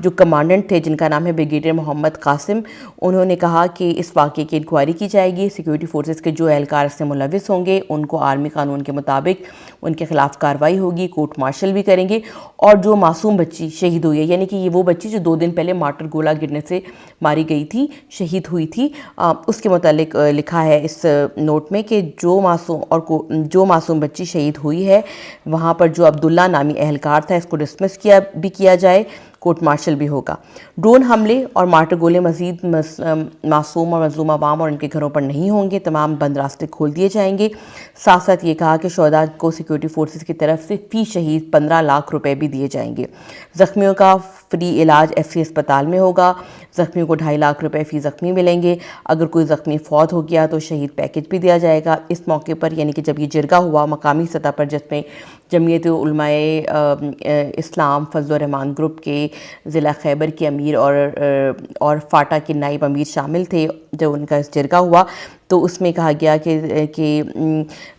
جو کمانڈنٹ تھے جن کا نام ہے بریگیڈیئر محمد قاسم، انہوں نے کہا کہ اس واقعے کی انکوائری کی جائے گی، سیکیورٹی فورسز کے جو اہلکار اس سے ملوث ہوں گے ان کو آرمی قانون کے مطابق ان کے خلاف کارروائی ہوگی، کورٹ مارشل بھی کریں گے، اور جو معصوم بچی شہید ہوئی ہے، یعنی کہ یہ وہ بچی جو 2 دن پہلے مارٹر گولہ گرنے سے ماری گئی تھی، شہید ہوئی تھی، اس کے متعلق لکھا ہے اس نوٹ میں کہ جو معصوم بچی شہید ہوئی ہے وہاں پر جو عبداللہ نامی اہلکار تھا اس کو ڈسمس کیا جائے، کورٹ مارشل بھی ہوگا۔ ڈرون حملے اور مارٹر گولے مزید معصوم اور مظلوم عوام اور ان کے گھروں پر نہیں ہوں گے، تمام بند راستے کھول دیے جائیں گے۔ ساتھ ساتھ یہ کہا کہ شہداء کو سیکیورٹی فورسز کی طرف سے فی شہید 15 لاکھ روپے بھی دیے جائیں گے۔ زخمیوں کا فری علاج ایف سی اسپتال میں ہوگا، زخمیوں کو 2.5 لاکھ روپے فی زخمی ملیں گے، اگر کوئی زخمی فوت ہو گیا تو شہید پیکج بھی دیا جائے گا۔ اس موقع پر یعنی کہ جب یہ جرگہ ہوا مقامی سطح پر جس میں جمعیت علماء اسلام فضل الرحمان گروپ کے ضلع خیبر کے امیر اور فاٹا کے نائب امیر شامل تھے، جب ان کا اس جرگہ ہوا تو اس میں کہا گیا کہ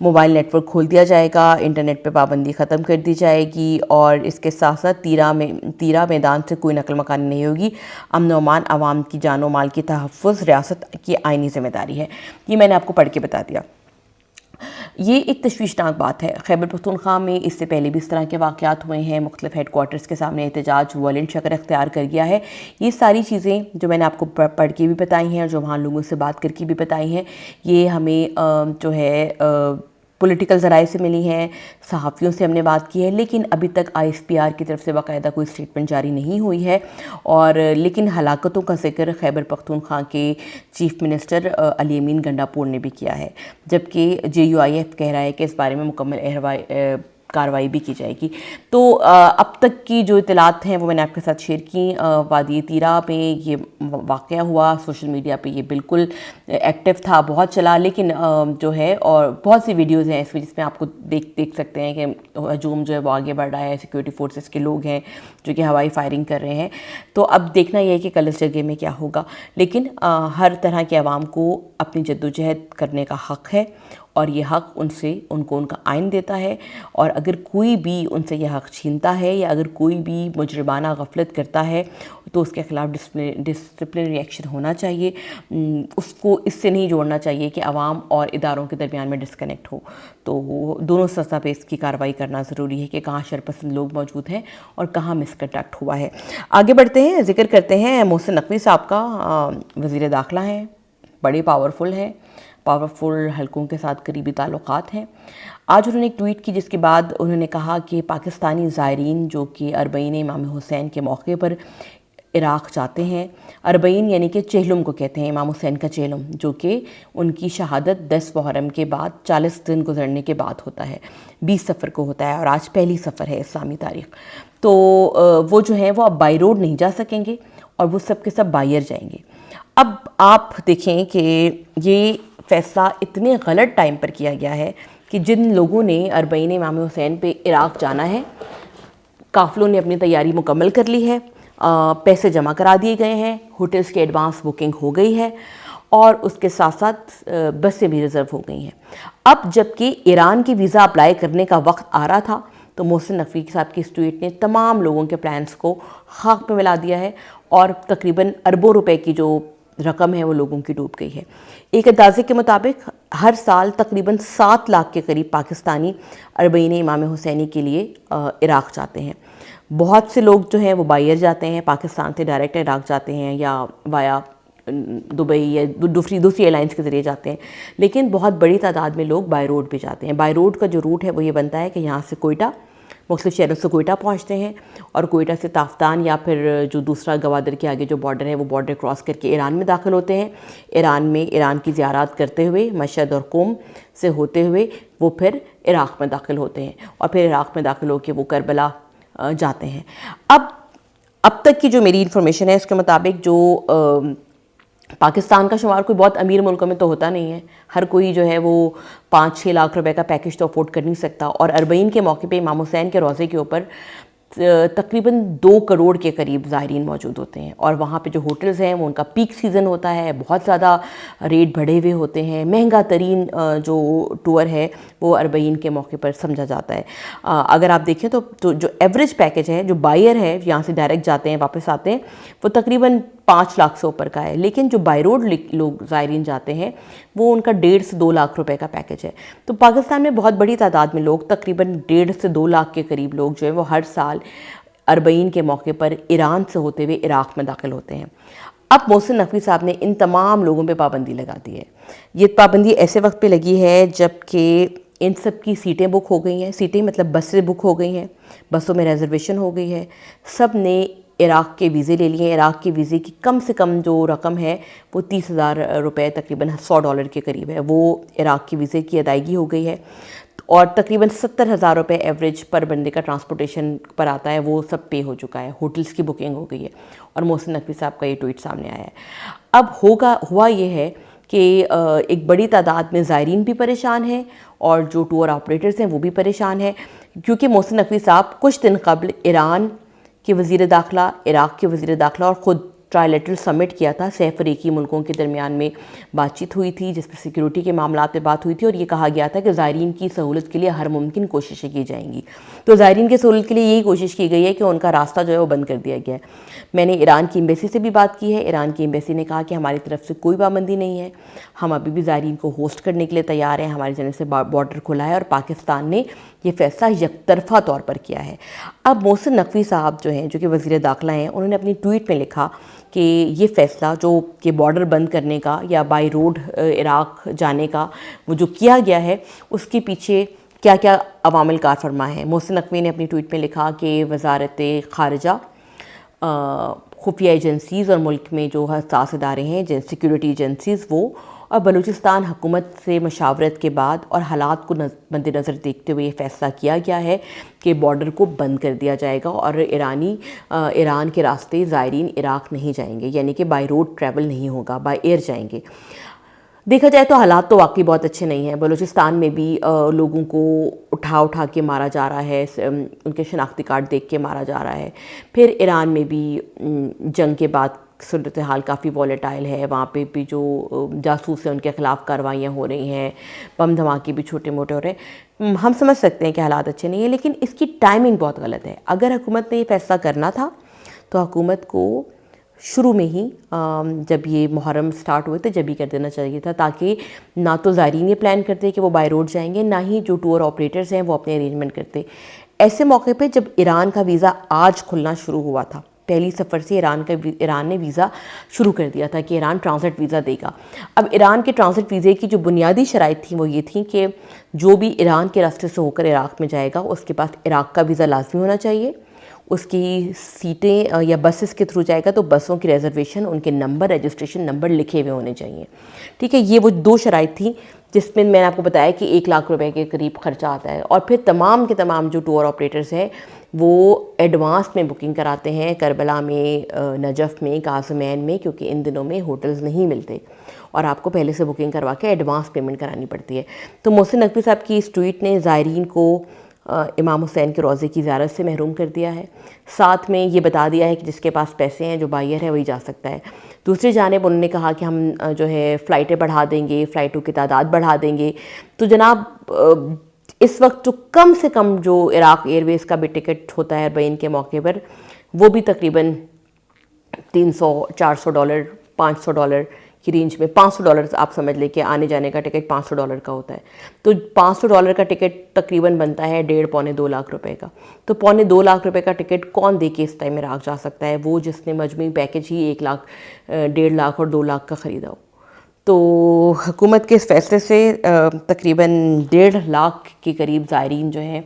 موبائل نیٹ ورک کھول دیا جائے گا، انٹرنیٹ پہ پابندی ختم کر دی جائے گی، اور اس کے ساتھ ساتھ تیرہ میدان سے کوئی نقل مکانی نہیں ہوگی۔ امن و امان، عوام کی جان و مال کی تحفظ ریاست کی آئینی ذمہ داری ہے۔ یہ میں نے آپ کو پڑھ کے بتا دیا۔ یہ ایک تشویشناک بات ہے۔ خیبر پختونخوا میں اس سے پہلے بھی اس طرح کے واقعات ہوئے ہیں، مختلف ہیڈ کوارٹرز کے سامنے احتجاج وائلنٹ شکل اختیار کر گیا ہے۔ یہ ساری چیزیں جو میں نے آپ کو پڑھ کے بھی بتائی ہیں اور جو وہاں لوگوں سے بات کر کے بھی بتائی ہیں، یہ ہمیں جو ہے پولیٹیکل ذرائع سے ملی ہیں، صحافیوں سے ہم نے بات کی ہے، لیکن ابھی تک آئی ایس پی آر کی طرف سے باقاعدہ کوئی اسٹیٹمنٹ جاری نہیں ہوئی ہے، اور لیکن ہلاکتوں کا ذکر خیبر پختونخوا کے چیف منسٹر علی امین گنڈاپور نے بھی کیا ہے، جبکہ JUIF کہہ رہا ہے کہ اس بارے میں مکمل کارروائی بھی کی جائے گی۔ تو اب تک کی جو اطلاعات ہیں وہ میں نے آپ کے ساتھ شیئر کی۔ وادی تیرہ میں یہ واقعہ ہوا، سوشل میڈیا پہ یہ بالکل ایکٹیو تھا، بہت چلا، لیکن جو ہے اور بہت سی ویڈیوز ہیں اس میں جس میں آپ کو دیکھ سکتے ہیں کہ ہجوم جو ہے وہ آگے بڑھ رہا ہے، سیکیورٹی فورسز کے لوگ ہیں جو کہ ہوائی فائرنگ کر رہے ہیں۔ تو اب دیکھنا یہ ہے کہ کل اس جگہ میں کیا ہوگا، لیکن ہر طرح کے عوام کو اپنی جدوجہد کرنے کا حق ہے، اور یہ حق ان کو ان کا آئین دیتا ہے، اور اگر کوئی بھی ان سے یہ حق چھینتا ہے یا اگر کوئی بھی مجرمانہ غفلت کرتا ہے تو اس کے خلاف ڈسپلنری ایکشن ہونا چاہیے۔ اس کو اس سے نہیں جوڑنا چاہیے کہ عوام اور اداروں کے درمیان میں ڈسکنیکٹ ہو، تو دونوں سطح پہ اس کی کارروائی کرنا ضروری ہے کہ کہاں شرپسند لوگ موجود ہیں اور کہاں مس کنڈکٹ ہوا ہے۔ آگے بڑھتے ہیں، ذکر کرتے ہیں محسن نقوی صاحب کا۔ وزیر داخلہ ہیں، بڑے پاورفل حلقوں کے ساتھ قریبی تعلقات ہیں۔ آج انہوں نے ایک ٹویٹ کی جس کے بعد انہوں نے کہا کہ پاکستانی زائرین جو کہ اربعین امام حسین کے موقع پر عراق جاتے ہیں، اربعین یعنی کہ چہلم کو کہتے ہیں، امام حسین کا چہلم، جو کہ ان کی شہادت 10 محرم کے بعد 40 دن گزرنے کے بعد ہوتا ہے، 20 صفر کو ہوتا ہے، اور آج پہلی صفر ہے اسلامی تاریخ۔ تو وہ جو ہیں وہ اب بائی روڈ نہیں جا سکیں گے اور وہ سب کے سب بائی ایئر جائیں گے۔ اب آپ دیکھیں کہ یہ فیصلہ اتنے غلط ٹائم پر کیا گیا ہے کہ جن لوگوں نے اربعین امام حسین پہ عراق جانا ہے، قافلوں نے اپنی تیاری مکمل کر لی ہے، پیسے جمع کرا دیے گئے ہیں، ہوٹلز کی ایڈوانس بکنگ ہو گئی ہے، اور اس کے ساتھ ساتھ بسیں بھی ریزرو ہو گئی ہیں۔ اب جب کہ ایران کی ویزا اپلائی کرنے کا وقت آ رہا تھا تو محسن نقوی صاحب کی اس ٹویٹ نے تمام لوگوں کے پلانز کو خاک میں ملا دیا ہے، اور تقریباً اربوں روپے کی جو رقم ہے وہ لوگوں کی ڈوب گئی ہے۔ ایک اندازے کے مطابق ہر سال تقریباً 7 لاکھ کے قریب پاکستانی اربعین امام حسینی کے لیے عراق جاتے ہیں۔ بہت سے لوگ جو ہیں وہ بائی ایئر جاتے ہیں، پاکستان سے ڈائریکٹ عراق جاتے ہیں یا وایا دبئی یا دوسری ایئر لائنس کے ذریعے جاتے ہیں، لیکن بہت بڑی تعداد میں لوگ بائی روڈ بھی جاتے ہیں۔ بائی روڈ کا جو روٹ ہے وہ یہ بنتا ہے کہ یہاں سے کوئٹہ، مختلف شہروں سے کوئٹہ پہنچتے ہیں، اور کوئٹہ سے تافتان یا پھر جو دوسرا گوادر کے آگے جو بارڈر ہے وہ بارڈر کراس کر کے ایران میں داخل ہوتے ہیں۔ ایران کی زیارات کرتے ہوئے مشہد اور قم سے ہوتے ہوئے وہ پھر عراق میں داخل ہوتے ہیں، اور پھر عراق میں داخل ہو کے وہ کربلا جاتے ہیں۔ اب تک کی جو میری انفارمیشن ہے اس کے مطابق جو پاکستان کا شمار کوئی بہت امیر ملکوں میں تو ہوتا نہیں ہے، ہر کوئی جو ہے وہ 5-6 لاکھ روپے کا پیکج تو افورڈ کر نہیں سکتا، اور اربعین کے موقع پہ امام حسین کے روضے کے اوپر تقریباً 2 کروڑ کے قریب زائرین موجود ہوتے ہیں، اور وہاں پہ جو ہوٹلز ہیں وہ ان کا پیک سیزن ہوتا ہے، بہت زیادہ ریٹ بڑھے ہوئے ہوتے ہیں، مہنگا ترین جو ٹور ہے وہ اربعین کے موقع پر سمجھا جاتا ہے۔ اگر آپ دیکھیں تو جو ایوریج پیکج ہے، جو بائر ہے یہاں سے ڈائریکٹ جاتے ہیں واپس آتے ہیں، وہ تقریباً 5 لاکھ سے اوپر کا ہے، لیکن جو بائی روڈ لوگ زائرین جاتے ہیں وہ ان کا 1.5 سے 2 لاکھ روپے کا پیکج ہے۔ تو پاکستان میں بہت بڑی تعداد میں لوگ، تقریباً 1.5 سے 2 لاکھ کے قریب لوگ جو ہے وہ ہر سال اربعین کے موقع پر ایران سے ہوتے ہوئے عراق میں داخل ہوتے ہیں۔ اب محسن نقوی صاحب نے ان تمام لوگوں پہ پابندی لگا دی ہے۔ یہ پابندی ایسے وقت پہ لگی ہے جب کہ ان سب کی سیٹیں بک ہو گئی ہیں، سیٹیں مطلب بسیں بک ہو گئی ہیں، بسوں میں ریزرویشن ہو گئی ہے، سب نے عراق کے ویزے لے لیے ہیں۔ عراق کے ویزے کی کم سے کم جو رقم ہے وہ 30,000 روپے، تقریباً $100 کے قریب ہے، وہ عراق کے ویزے کی ادائیگی ہو گئی ہے، اور تقریباً 70,000 روپے ایوریج پر بندے کا ٹرانسپورٹیشن پر آتا ہے، وہ سب پے ہو چکا ہے، ہوٹلز کی بکنگ ہو گئی ہے، اور محسن نقوی صاحب کا یہ ٹویٹ سامنے آیا ہے۔ اب ہوا یہ ہے کہ ایک بڑی تعداد میں زائرین بھی پریشان ہیں، اور جو ٹور آپریٹرز ہیں وہ بھی پریشان ہیں، کیونکہ محسن نقوی صاحب کچھ دن قبل ایران کے وزیر داخلہ، عراق کے وزیر داخلہ اور خود ٹرائلیٹرل سمٹ کیا تھا، سہ فریقی ملکوں کے درمیان میں بات چیت ہوئی تھی جس میں سیکیورٹی کے معاملات پہ بات ہوئی تھی، اور یہ کہا گیا تھا کہ زائرین کی سہولت کے لیے ہر ممکن کوششیں کی جائیں گی۔ تو زائرین کی سہولت کے لیے یہی کوشش کی گئی ہے کہ ان کا راستہ جو ہے وہ بند کر دیا گیا ہے۔ میں نے ایران کی ایمبیسی سے بھی بات کی ہے، ایران کی ایمبیسی نے کہا کہ ہماری طرف سے کوئی پابندی نہیں ہے، ہم ابھی بھی زائرین کو ہوسٹ کرنے کے لیے تیار ہیں، ہماری جانب سے بارڈر کھلا ہے، اور پاکستان نے یہ فیصلہ یک طرفہ طور پر کیا ہے۔ اب محسن نقوی صاحب جو ہیں، جو کہ وزیر داخلہ ہیں، انہوں نے اپنی ٹویٹ میں لکھا کہ یہ فیصلہ جو کہ بارڈر بند کرنے کا یا بائی روڈ عراق جانے کا وہ جو کیا گیا ہے، اس کے پیچھے کیا کیا عوامل کار فرما ہیں۔ محسن نقوی نے اپنی ٹویٹ میں لکھا کہ وزارت خارجہ، خفیہ ایجنسیز اور ملک میں جو حساس ادارے ہیں، سیکیورٹی ایجنسیز، وہ اور بلوچستان حکومت سے مشاورت کے بعد اور حالات کو مد نظر دیکھتے ہوئے یہ فیصلہ کیا گیا ہے کہ بارڈر کو بند کر دیا جائے گا، اور ایران کے راستے زائرین عراق نہیں جائیں گے، یعنی کہ بائی روڈ ٹریول نہیں ہوگا، بائی ایئر جائیں گے۔ دیکھا جائے تو حالات تو واقعی بہت اچھے نہیں ہیں۔ بلوچستان میں بھی لوگوں کو اٹھا کے مارا جا رہا ہے، ان کے شناختی کارڈ دیکھ کے مارا جا رہا ہے۔ پھر ایران میں بھی جنگ کے بعد صورتحال کافی والیٹائل ہے، وہاں پہ بھی جو جاسوس ہیں ان کے خلاف کارروائیاں ہو رہی ہیں، بم دھماکے بھی چھوٹے موٹے ہو رہے ہیں۔ ہم سمجھ سکتے ہیں کہ حالات اچھے نہیں ہیں، لیکن اس کی ٹائمنگ بہت غلط ہے۔ اگر حکومت نے یہ فیصلہ کرنا تھا تو حکومت کو شروع میں ہی جب یہ محرم سٹارٹ ہوئے تھے جب ہی کر دینا چاہیے تھا، تاکہ نہ تو زائرین یہ پلان کرتے کہ وہ بائی روڈ جائیں گے، نہ ہی جو ٹور آپریٹرز ہیں وہ اپنے ارینجمنٹ کرتے۔ ایسے موقع پہ جب ایران کا ویزا آج کھلنا شروع ہوا تھا، پہلی سفر سے ایران نے ویزا شروع کر دیا تھا کہ ایران ٹرانزٹ ویزا دے گا۔ اب ایران کے ٹرانزٹ ویزے کی جو بنیادی شرائط تھیں وہ یہ تھیں کہ جو بھی ایران کے راستے سے ہو کر عراق میں جائے گا اس کے پاس عراق کا ویزا لازمی ہونا چاہیے، اس کی سیٹیں یا بسز کے تھرو جائے گا تو بسوں کی ریزرویشن، ان کے نمبر، رجسٹریشن نمبر لکھے ہوئے ہونے چاہیے، ٹھیک ہے۔ یہ وہ 2 شرائط تھیں جس میں نے آپ کو بتایا کہ 1 لاکھ روپے کے قریب خرچہ آتا ہے، اور پھر تمام کے تمام جو ٹور آپریٹرز ہیں وہ ایڈوانس میں بکنگ کراتے ہیں، کربلا میں، نجف میں، قاسمین میں، کیونکہ ان دنوں میں ہوٹلز نہیں ملتے اور آپ کو پہلے سے بکنگ کروا کے ایڈوانس پیمنٹ کرانی پڑتی ہے۔ تو محسن نقوی صاحب کی اس ٹویٹ نے زائرین کو امام حسین کے روضے کی زیارت سے محروم کر دیا ہے، ساتھ میں یہ بتا دیا ہے کہ جس کے پاس پیسے ہیں، جو بائیر ہے، وہی جا سکتا ہے۔ دوسری جانب انہوں نے کہا کہ ہم جو ہے فلائٹیں بڑھا دیں گے، فلائٹوں کی تعداد بڑھا دیں گے۔ تو جناب اس وقت جو کم سے کم جو عراق ایئر ویز کا بھی ٹکٹ ہوتا ہے اربعین کے موقع پر، وہ بھی تقریباً $300 $400 $500 کی رینج میں، $500 آپ سمجھ لیں کہ آنے جانے کا ٹکٹ $500 کا ہوتا ہے، تو $500 کا ٹکٹ تقریباً بنتا ہے 1.5 پونے 2 لاکھ روپے کا۔ تو پونے 2 لاکھ روپے کا ٹکٹ کون دے کے اس ٹائم عراق جا سکتا ہے؟ وہ جس نے مجموعی پیکج ہی 1 لاکھ 1.5 لاکھ اور 2 لاکھ کا خریدا ہو۔ تو حکومت کے اس فیصلے سے تقریباً 1.5 لاکھ کے قریب زائرین جو ہیں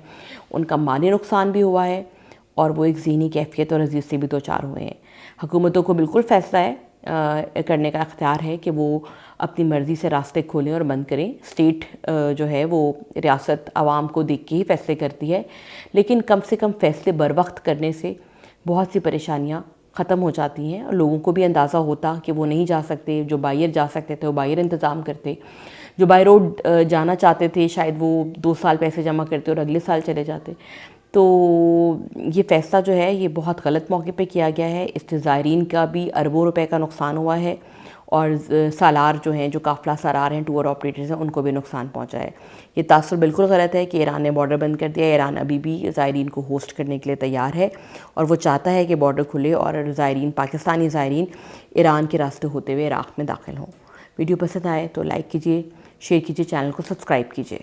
ان کا مالی نقصان بھی ہوا ہے، اور وہ ایک ذہنی کیفیت اور عزیز سے بھی دوچار ہوئے ہیں۔ حکومتوں کو بالکل فیصلہ ہے کرنے کا اختیار ہے کہ وہ اپنی مرضی سے راستے کھولیں اور بند کریں۔ اسٹیٹ جو ہے وہ ریاست عوام کو دیکھ کے ہی فیصلے کرتی ہے، لیکن کم سے کم فیصلے بر وقت کرنے سے بہت سی پریشانیاں ختم ہو جاتی ہیں، اور لوگوں کو بھی اندازہ ہوتا کہ وہ نہیں جا سکتے، جو بائیر جا سکتے تھے وہ بائیر انتظام کرتے، جو بائی روڈ جانا چاہتے تھے شاید وہ 2 سال پیسے جمع کرتے اور اگلے سال چلے جاتے۔ تو یہ فیصلہ جو ہے یہ بہت غلط موقع پہ کیا گیا ہے. اس سے زائرین کا بھی اربوں روپے کا نقصان ہوا ہے اور سالار جو ہیں جو قافلہ سرار ہیں ٹور آپریٹرز ہیں ان کو بھی نقصان پہنچا ہے. یہ تاثر بالکل غلط ہے کہ ایران نے بارڈر بند کر دیا. ایران ابھی بھی زائرین کو ہوسٹ کرنے کے لیے تیار ہے اور وہ چاہتا ہے کہ بارڈر کھلے اور زائرین پاکستانی زائرین ایران کے راستے ہوتے ہوئے عراق میں داخل ہوں. ویڈیو پسند آئے تو لائک کیجیے، شیئر کیجیے، چینل کو سبسکرائب کیجیے.